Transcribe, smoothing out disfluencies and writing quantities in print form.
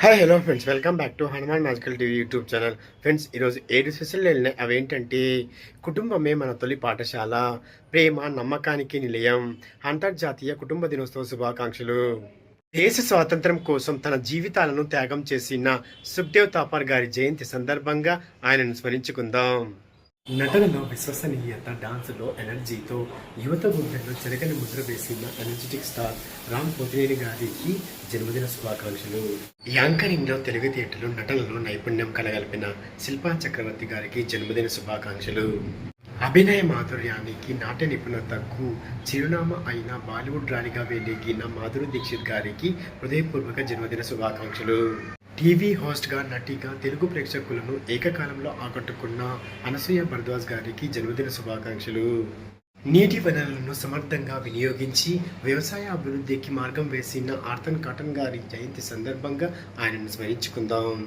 Hi hello friends, welcome back to Hanuman magical TV YouTube channel. Friends, ఈరోజు 7 special వెళ్ళినాయి. అవేంటంటే కుటుంబమే మన తొలి పాఠశాల, ప్రేమ నమ్మకానికి నిలయం, అంతర్జాతీయ కుటుంబ దినోత్సవ శుభాకాంక్షలు. దేశ స్వాతంత్రం కోసం తన జీవితాలను త్యాగం చేసిన సుఖ్దేవ్ థాపర్ గారి జయంతి సందర్భంగా ఆయనను స్మరించుకుందాం. నటనలో విశ్వసనీయత, డాన్సులో ఎనర్జీతో యువత గుండెల్లో చెరగని ముద్ర వేసిన ఎనర్జెటిక్ స్టార్ రామ్ పోతినేని గారికి జన్మదిన శుభాకాంక్షలు. యాంకరింగ్లో, తెలివితేటలు, నటనలో నైపుణ్యం కలగలిపిన శిల్పా చక్రవర్తి గారికి జన్మదిన శుభాకాంక్షలు. అభినయ మాధుర్యానికి, నాట్య నిపుణతకు చిరునామా అయిన బాలీవుడ్ రాణిగా వెలిగిన మాధురి దీక్షిత్ గారికి హృదయపూర్వక జన్మదిన శుభాకాంక్షలు. టీవీ హోస్ట్గా, నటిగా తెలుగు ప్రేక్షకులను ఏకకాలంలో ఆకట్టుకున్న అనసూయ భరద్వాజ్ గారికి జన్మదిన శుభాకాంక్షలు. నీటి వనరులను సమర్థంగా వినియోగించి వ్యవసాయ అభివృద్ధికి మార్గం వేసిన ఆర్థన్ కాటన్ గారి జయంతి సందర్భంగా ఆయనను స్మరించుకుందాం.